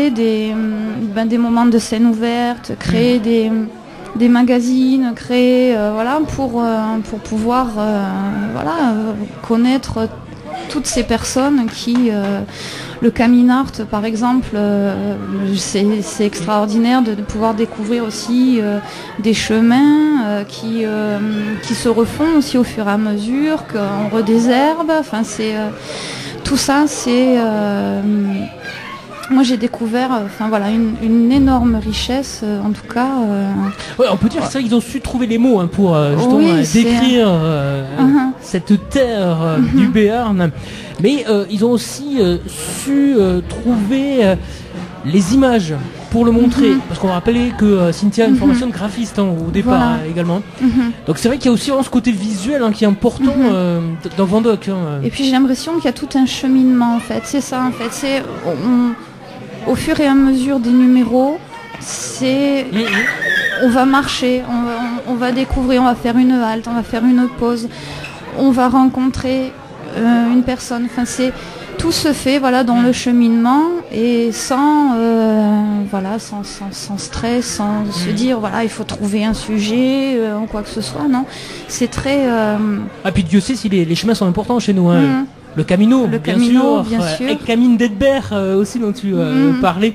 des moments de scène ouverte, créer des magazines, créer pour pouvoir connaître toutes ces personnes qui le coming art par exemple, c'est extraordinaire de pouvoir découvrir aussi des chemins qui se refont aussi au fur et à mesure, qu'on redésherbe. Enfin, tout ça, c'est moi j'ai découvert une énorme richesse, en tout cas. Ouais, on peut dire c'est vrai qu'ils ont su trouver les mots pour justement décrire cette terre du Béarn. Mais ils ont aussi su trouver les images pour le montrer. Parce qu'on va rappeler que Cynthia a une formation de graphiste au départ également. Donc c'est vrai qu'il y a aussi vraiment ce côté visuel qui est important dans Vendoc. Et puis j'ai l'impression qu'il y a tout un cheminement en fait. C'est ça en fait. C'est au fur et à mesure des numéros, on va marcher, on va découvrir, on va faire une halte, on va faire une pause, on va rencontrer une personne. Enfin, tout se fait dans le cheminement et sans stress, sans se dire il faut trouver un sujet ou quoi que ce soit. Non, c'est très. Ah puis Dieu sait si les chemins sont importants chez nous. Le Camino, bien sûr. Et Camine d'Edbert aussi dont tu parlais.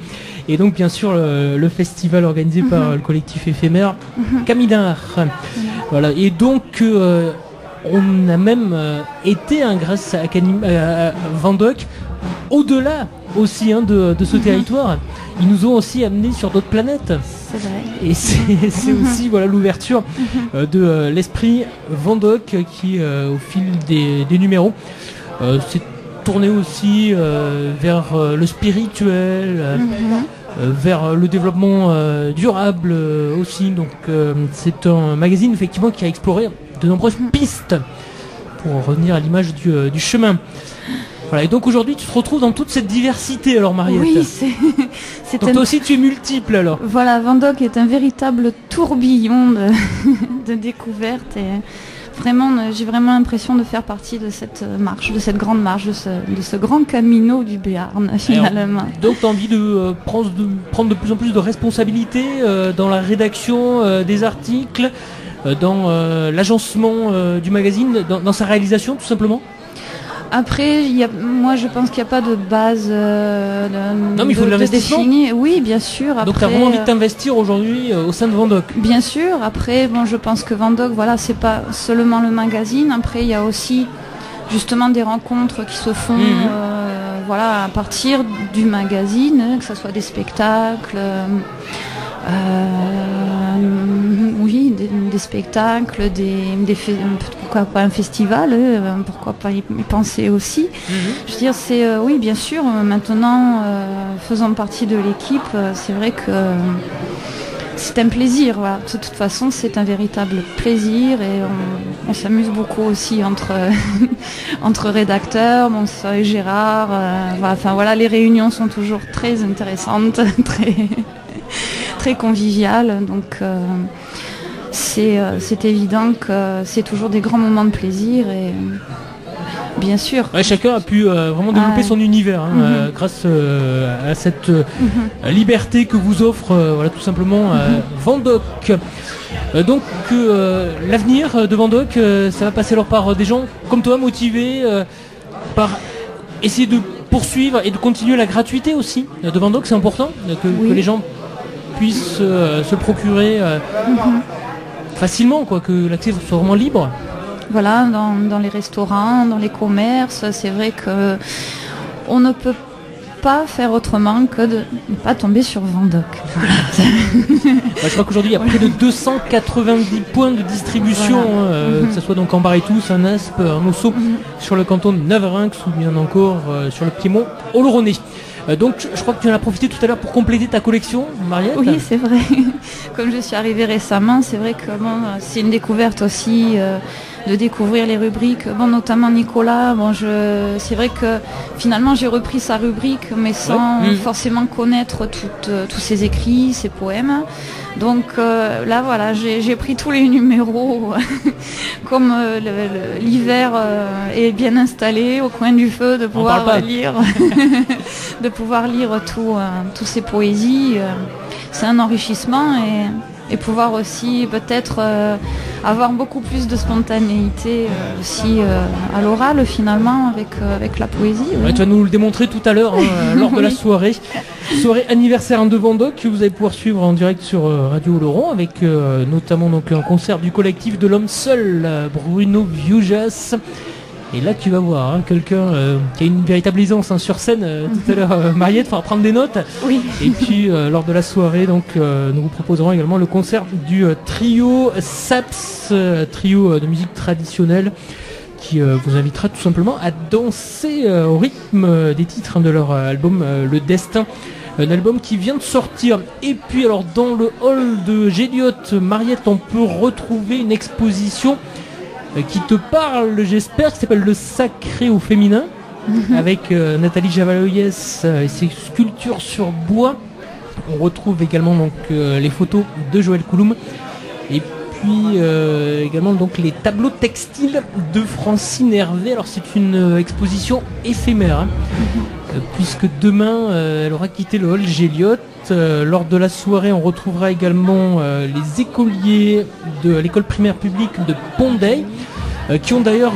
Et donc bien sûr le festival organisé par le collectif éphémère Caminar. Voilà. Et donc on a même été grâce à Vendoc au-delà aussi de ce territoire. Ils nous ont aussi amenés sur d'autres planètes. C'est vrai. Et c'est aussi l'ouverture de l'esprit Vendoc qui au fil des numéros s'est tourné aussi vers le spirituel, vers le développement durable aussi. Donc c'est un magazine effectivement qui a exploré de nombreuses pistes pour revenir à l'image du chemin. Voilà, et donc aujourd'hui tu te retrouves dans toute cette diversité alors Mariette. Oui, donc toi aussi tu es multiple alors. Voilà, Vendoc est un véritable tourbillon de découvertes et vraiment, j'ai vraiment l'impression de faire partie de cette marche, de cette grande marche, de ce grand camino du Béarn finalement. Alors, donc tu as envie de prendre de plus en plus de responsabilités dans la rédaction des articles, dans l'agencement du magazine, dans sa réalisation tout simplement. Après, moi je pense qu'il n'y a pas de base non, mais il faut de l'investissement. définie. Oui, bien sûr. Après, donc tu as vraiment envie de t'investir aujourd'hui au sein de Vendoc. Bien sûr. Après, je pense que Vendoc, c'est pas seulement le magazine. Après, il y a aussi justement des rencontres qui se font à partir du magazine, que ce soit des spectacles. Des spectacles, pourquoi pas un festival, pourquoi pas y penser aussi. Je veux dire, c'est oui, bien sûr, maintenant, faisant partie de l'équipe, c'est vrai que c'est un plaisir. Voilà. De toute façon, c'est un véritable plaisir et on s'amuse beaucoup aussi entre rédacteurs. Bon, ça et Gérard. Les réunions sont toujours très intéressantes, très conviviales. Donc c'est évident que c'est toujours des grands moments de plaisir et bien sûr. Ouais, chacun a pu vraiment développer son univers grâce à cette liberté que vous offre tout simplement Vendoc. Donc l'avenir de Vendoc, ça va passer alors par des gens comme toi motivés par essayer de poursuivre et de continuer la gratuité aussi de Vendoc. C'est important que les gens puissent se procurer facilement, que l'accès soit vraiment libre. Voilà, dans les restaurants, dans les commerces, c'est vrai que on ne peut pas faire autrement que de ne pas tomber sur Vendoc. Voilà. Je crois qu'aujourd'hui il y a près de 290 points de distribution, que ce soit donc en Barétou, Saint-Naspe, en Ossau, sur le canton de Navarrinx ou bien encore sur le Piémont Oloronais. Donc je crois que tu en as profité tout à l'heure pour compléter ta collection, Mariette. Oui, c'est vrai. Comme je suis arrivée récemment, c'est vrai que c'est une découverte aussi de découvrir les rubriques. Bon, notamment Nicolas, c'est vrai que finalement j'ai repris sa rubrique, mais sans forcément connaître tous ses écrits, ses poèmes. Donc là voilà, j'ai pris tous les numéros comme l'hiver est bien installé au coin du feu, de pouvoir lire de pouvoir lire tous ces poésies. C'est un enrichissement et pouvoir aussi peut-être avoir beaucoup plus de spontanéité aussi à l'oral finalement avec la poésie. Ouais, tu vas nous le démontrer tout à l'heure lors de la soirée anniversaire de Vendoc que vous allez pouvoir suivre en direct sur Radio Oloron avec notamment donc un concert du collectif de l'homme seul, Bruno Viujas. Et là tu vas voir quelqu'un qui a une véritable aisance sur scène. Tout à l'heure Mariette fera prendre des notes. Oui. Et puis lors de la soirée donc nous vous proposerons également le concert du trio Saps, trio de musique traditionnelle, qui vous invitera tout simplement à danser au rythme des titres de leur album Le Destin. Un album qui vient de sortir. Et puis alors dans le hall de Géliot, Mariette, on peut retrouver une exposition qui te parle, j'espère, qui s'appelle Le Sacré au Féminin, avec Nathalie Javaloyès et ses sculptures sur bois. On retrouve également donc les photos de Joël Couloum et puis également donc les tableaux textiles de Francine Hervé. Alors c'est une exposition éphémère puisque demain elle aura quitté le hall Géliot. Lors de la soirée, on retrouvera également les écoliers de l'école primaire publique de Pondey, qui ont d'ailleurs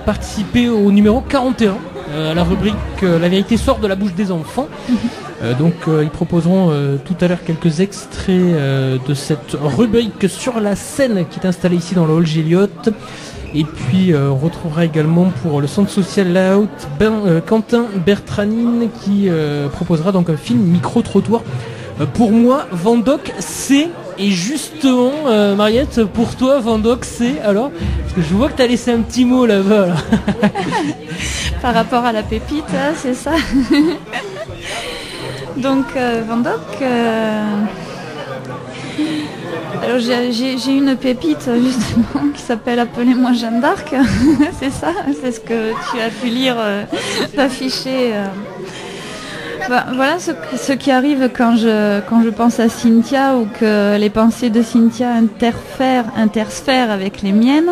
participé au numéro 41, à la rubrique La vérité sort de la bouche des enfants. Donc ils proposeront tout à l'heure quelques extraits de cette rubrique sur la scène qui est installée ici dans le hall Géliot. Et puis on retrouvera également pour le centre social Laout Quentin Bertranine qui proposera donc un film micro-trottoir. Pour moi, Vendoc, c'est... Et justement, Mariette, pour toi, Vendoc, c'est... Alors, parce que je vois que tu as laissé un petit mot là-bas. Là. Par rapport à la pépite, c'est ça. Donc, Vendoc... Alors, j'ai une pépite, justement, qui s'appelle Appelez-moi Jeanne d'Arc. C'est ça, c'est ce que tu as pu lire, affiché... Voilà ce qui arrive quand je pense à Cynthia ou que les pensées de Cynthia intersfèrent avec les miennes.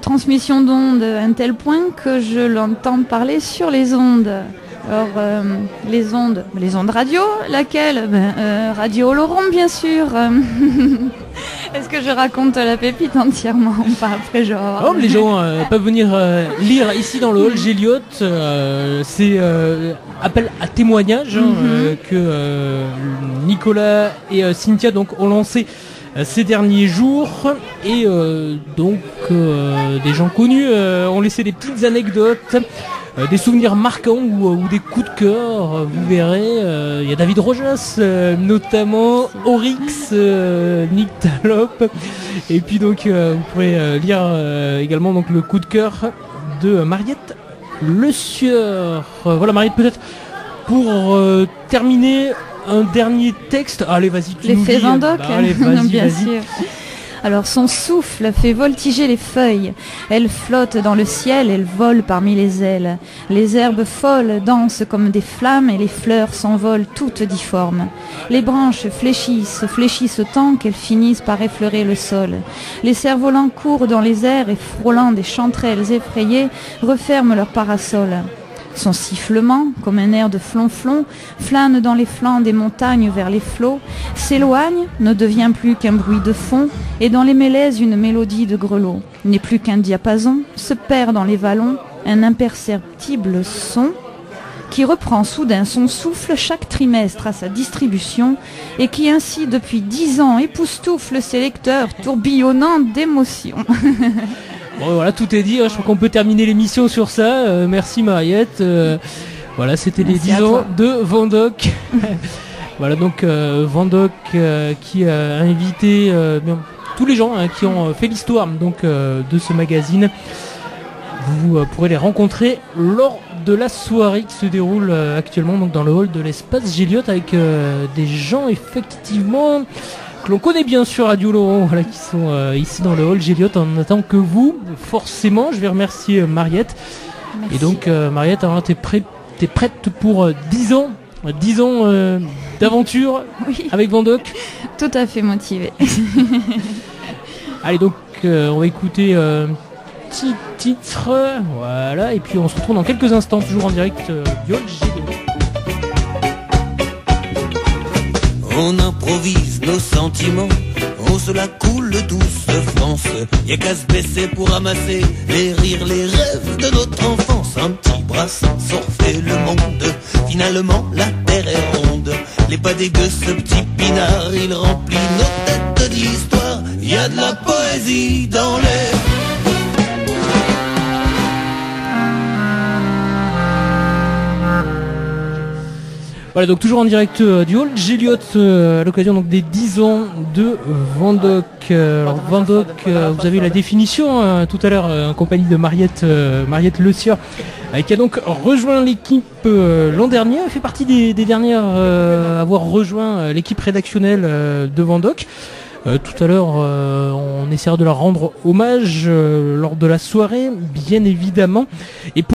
Transmission d'ondes à un tel point que je l'entends parler sur les ondes. Alors les ondes radio, laquelle Radio Oloron bien sûr. Est-ce que je raconte la pépite entièrement ou pas après genre les gens peuvent venir lire ici dans le hall Géliot. C'est appel à témoignage que Nicolas et Cynthia donc ont lancé ces derniers jours et donc des gens connus ont laissé des petites anecdotes. Des souvenirs marquants ou des coups de cœur, vous verrez. Il y a David Rojas, notamment Oryx, Nick Talop. Et puis donc vous pourrez lire également donc le coup de cœur de Mariette Le Sieur. Voilà Mariette, peut-être pour terminer un dernier texte. Allez vas-y, tu nous lis. Vendoc. Allez vas-y, bien vas-y. Sûr. Alors son souffle fait voltiger les feuilles, elles flottent dans le ciel, elles volent parmi les ailes. Les herbes folles dansent comme des flammes et les fleurs s'envolent toutes difformes. Les branches fléchissent tant qu'elles finissent par effleurer le sol. Les cerfs-volants courent dans les airs et frôlant des chanterelles effrayées, referment leurs parasols. Son sifflement, comme un air de flonflon, flâne dans les flancs des montagnes vers les flots, s'éloigne, ne devient plus qu'un bruit de fond, et dans les mélèzes une mélodie de grelot. N'est plus qu'un diapason, se perd dans les vallons, un imperceptible son, qui reprend soudain son souffle chaque trimestre à sa distribution, et qui ainsi depuis 10 ans époustoufle ses lecteurs tourbillonnant d'émotions. Bon voilà, tout est dit, je crois qu'on peut terminer l'émission sur ça. Merci Mariette. Voilà, c'était les 10 ans de Vendoc. Voilà donc Vendoc qui a invité tous les gens qui ont fait l'histoire donc de ce magazine. Vous pourrez les rencontrer lors de la soirée qui se déroule actuellement donc dans le hall de l'espace Géliot avec des gens effectivement que l'on connaît bien sur Radio Laurent, voilà, qui sont ici dans le hall Géliot en attendant que vous, forcément. Je vais remercier Mariette. Merci. Et donc Mariette, t'es prête pour 10 ans d'aventure oui. Avec Vendoc. Tout à fait motivée. Allez, donc on va écouter petit titre, voilà, et puis on se retrouve dans quelques instants, toujours en direct du hall Géliot. On improvise nos sentiments, on se la coule douce France. Y'a qu'à se baisser pour ramasser les rires, les rêves de notre enfance. Un petit brassin surfer le monde, finalement la terre est ronde. Les pas dégueux, ce petit pinard, il remplit nos têtes d'histoire. Y'a de la poésie dans l'air. Voilà, donc toujours en direct du hall Géliot à l'occasion donc des 10 ans de Vendoc. Alors Vendoc, vous avez eu la définition tout à l'heure en compagnie de Mariette Le Sieur, qui a donc rejoint l'équipe l'an dernier. Elle fait partie des dernières à avoir rejoint l'équipe rédactionnelle de Vendoc. Tout à l'heure, on essaiera de leur rendre hommage lors de la soirée, bien évidemment. Et